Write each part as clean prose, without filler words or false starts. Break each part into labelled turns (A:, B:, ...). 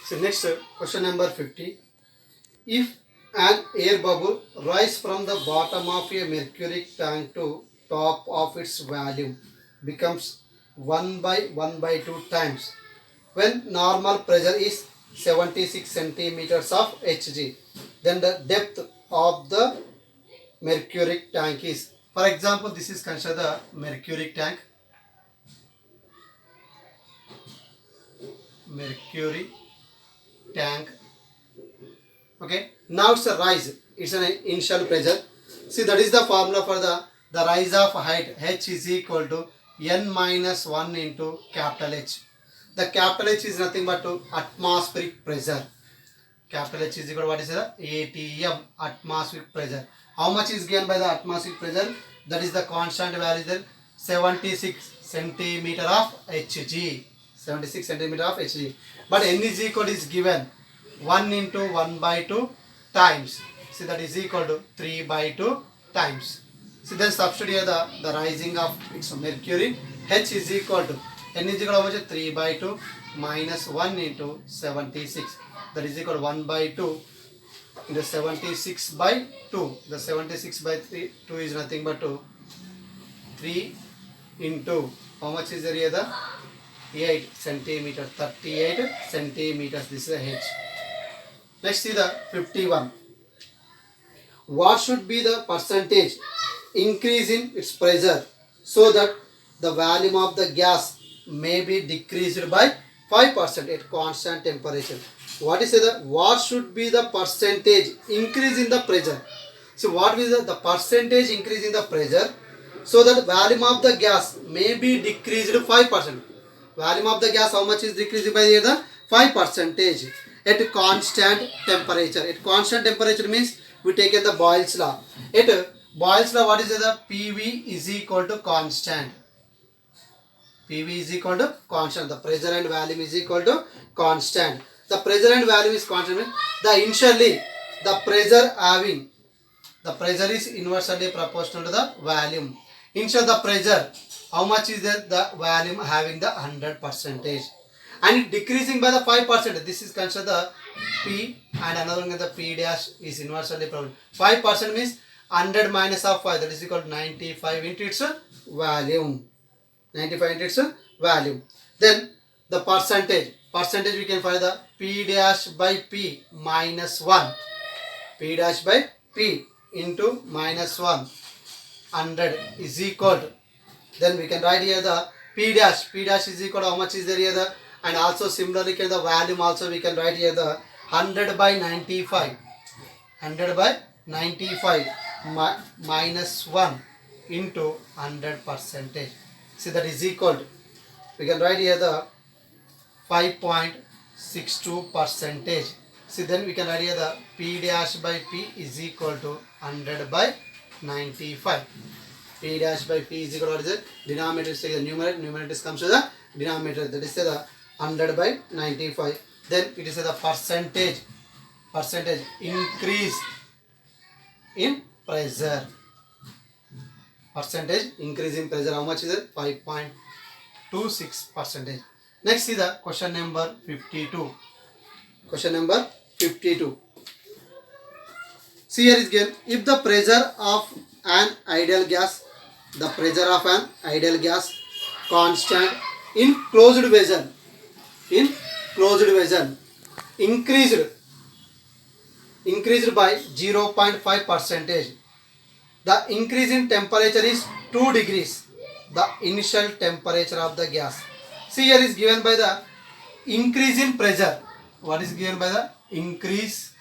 A: So next question number 50. If an air bubble rises from the bottom of a mercury tank to top of its volume becomes 1 by 2 times when normal pressure is 76 centimeters of Hg, then the depth of the mercury tank is, for example, this is considered the mercury tank. Mercury tank. Okay, now it's a rise, it's an initial pressure. See, that is the formula for the rise of height. H is equal to n minus 1 into capital H. The capital H is nothing but to atmospheric pressure. Capital H is equal to what is the ATM, atmospheric pressure. How much is given by the atmospheric pressure? That is the constant value there, 76 centimeter of Hg. 76 centimeter of Hg. But n is equal to is given 1 into 1 by 2 times. See, that is equal to 3 by 2 times. See, then substitute here the rising of its mercury. H is equal to n is equal to how much? 3 by 2 minus 1 into 76. That is equal to 1 by 2 into 76 by 2. The 76 by 2 is nothing but 2. 3 into how much is there here? The 8 centimeter, 38 centimeters. This is the H. Next see the 51. What should be the percentage increase in its pressure so that the volume of the gas may be decreased by 5% at constant temperature? What is the what should be the percentage increase in the pressure? So what is the percentage increase in the pressure so that volume of the gas may be decreased 5%? Volume of the gas, how much is decreased by the 5% at constant temperature. At constant temperature means we take the Boyle's law. At Boyle's law, what is the PV is equal to constant. PV is equal to constant. The pressure and volume is equal to constant. The pressure and volume is constant. The initially the pressure is inversely proportional to the volume. Initial the pressure, how much is there? The volume having the 100%, and it decreasing by the 5%. This is considered the P, and another one the P dash is inversely proportional. 5% means 100 minus of 5, that is equal to 95 into its volume. 95 into its volume. Then the percentage we can find the P dash by P minus 1. P dash by P into minus 1. 100 is equal to, then we can write here the P dash is equal to how much is there here the, and also similarly the volume also we can write here the 100 by 95. 100 by 95 minus 1 into 100%. See, that is equal to, we can write here the 5.62%. See, then we can write here the P dash by P is equal to 100 by 95. P dash by P is equal to what is it? Denominator is the numerator comes to the denominator, that is the 100 by 95. Then it is the percentage increase in pressure. Percentage increase in pressure, how much is it? 5.26%. Next is the question number 52. Question number 52. See, here is given, if the pressure of an ideal gas, constant in closed vessel increased by 0.5%. The increase in temperature is 2 degrees, the initial temperature of the gas. See, here is given by the increase in pressure. What is given by the increase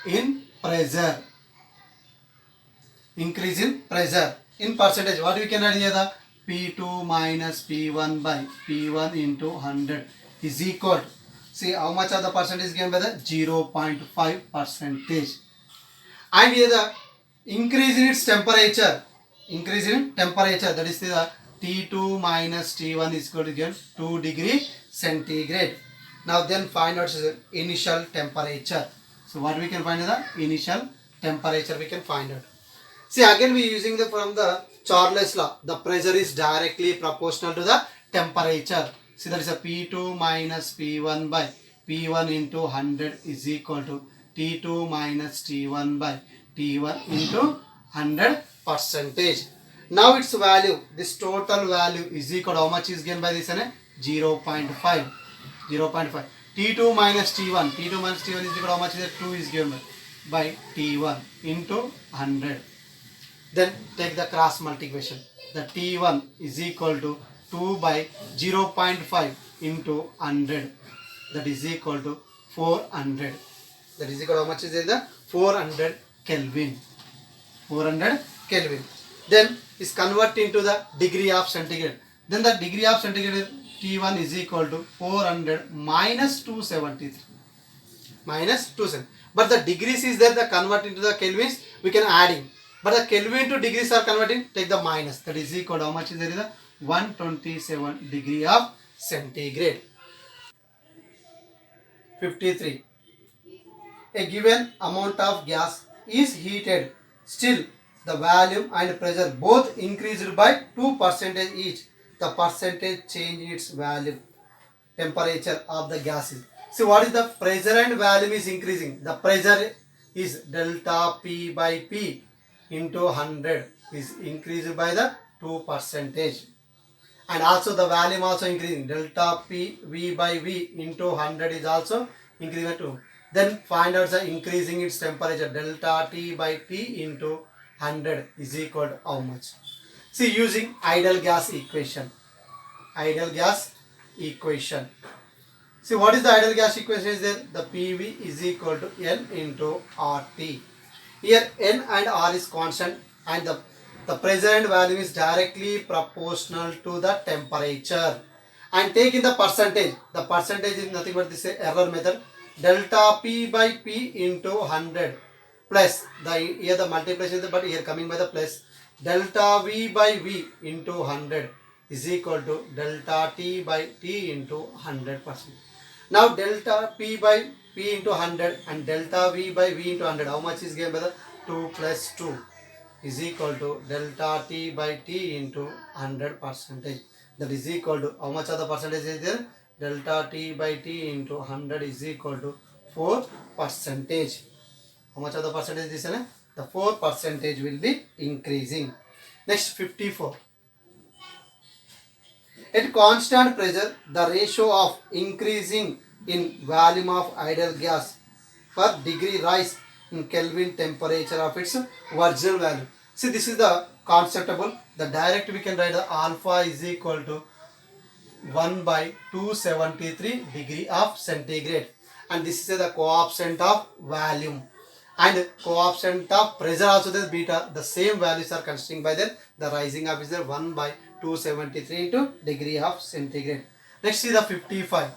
A: in pressure? Increase in pressure in percentage. What we can write here? The P2 minus P1 by P1 into 100 is equal to, see how much of the percentage given by the 0.5%. And here the increase in its temperature, that is the T2 minus T1 is equal to given 2 degree centigrade. Now then find out the initial temperature. So what we can find is the initial temperature we can find out. See, again we using from the Charles law. The pressure is directly proportional to the temperature. See, that is a P2 minus P1 by P1 into 100 is equal to T2 minus T1 by T1 into 100 percentage. Now its value, this total value is equal to how much is given by this? 0.5. 0.5. T2 minus T1. T2 minus T1 is equal to how much is it? 2 is given by T1 into 100. Then take the cross multiplication. The T1 is equal to 2 by 0.5 into 100. That is equal to 400. That is equal to how much is it? The 400 Kelvin. 400 Kelvin. Then is convert into the degree of centigrade. Then the degree of centigrade T1 is equal to 400 minus 273. Minus 270. But the degrees is there, the convert into the Kelvins, we can adding. But the Kelvin to degrees are converting, take the minus. That is equal to how much is there? Is 127 degree of centigrade. 53. A given amount of gas is heated. Still, the volume and pressure both increased by 2% each. The percentage change in its volume, temperature of the gases. See, what is the pressure and volume is increasing? The pressure is delta P by P into 100 is increased by the 2%. And also the volume also increasing. Delta P V by V into 100 is also increasing by 2. Then find out the increasing its temperature. Delta T by T into 100 is equal to how much? See, using ideal gas equation. Ideal gas equation. See, what is the ideal gas equation is there? The PV is equal to N into RT. Here N and R is constant and the pressure and volume is directly proportional to the temperature. And take in the percentage. The percentage is nothing but this error method. Delta P by P into 100 plus here the multiplication is but here coming by the plus delta V by V into 100 is equal to delta T by T into 100%. Now delta P by P into 100 and delta V by V into 100, how much is given by the 2 plus 2 is equal to delta T by T into 100%. That is equal to how much of the percentage is there? Delta T by T into 100 is equal to 4%. How much of the percentage is there? The 4% will be increasing. Next 54. At constant pressure, the ratio of increasing in volume of ideal gas per degree rise in Kelvin temperature of its original value. See, this is the conceptable. The direct we can write the alpha is equal to 1 by 273 degree of centigrade. And this is the coefficient of volume. And coefficient of pressure also the beta. The same values are considering by the rising of is there 1 by 273 into degree of centigrade. Next is the 55.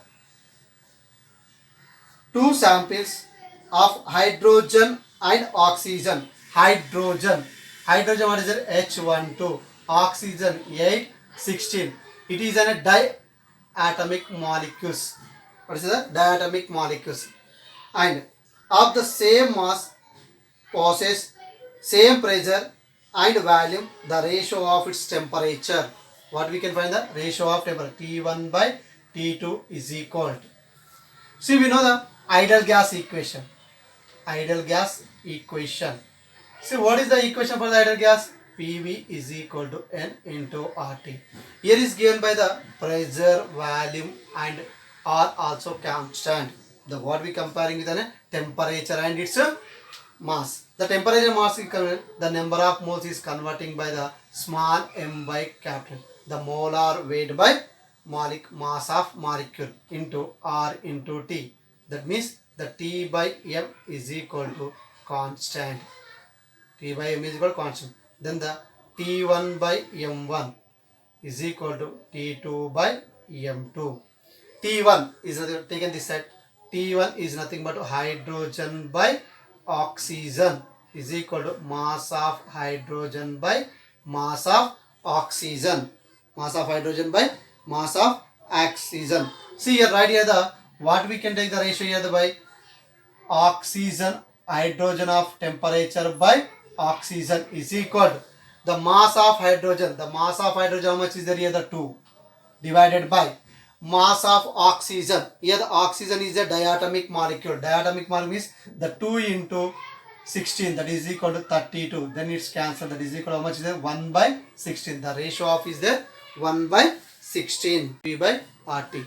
A: Two samples of hydrogen and oxygen. Hydrogen what is it? H12. Oxygen 8, 16. It is a diatomic molecules. What is the diatomic molecules? And of the same mass possess same pressure and volume, the ratio of its temperature. What we can find the ratio of temperature? T1 by T2 is equal to. See, we know the ideal gas equation. Ideal gas equation. See, what is the equation for the ideal gas? PV is equal to N into RT. Here is given by the pressure, volume and are also constant. The what we comparing with the temperature and its mass. The temperature mass is the number of moles is converting by the small m by capital. The molar weight by mass of molecule into R into T. That means the T by M is equal to constant. T by M is equal to constant. Then the T1 by M1 is equal to T2 by M2. T1 is nothing, taken this side. T1 is nothing but hydrogen by oxygen is equal to mass of hydrogen by mass of oxygen. Mass of hydrogen by mass of oxygen. See here, right here the what we can take the ratio here the by oxygen hydrogen of temperature by oxygen is equal to the mass of hydrogen. The mass of hydrogen how much is there here? The 2 divided by mass of oxygen. Here the oxygen is a diatomic molecule. Diatomic molecule means the 2 into 16, that is equal to 32. Then it's cancelled. That is equal to how much is there? 1 by 16. The ratio of is there 1 by 16 P by RT.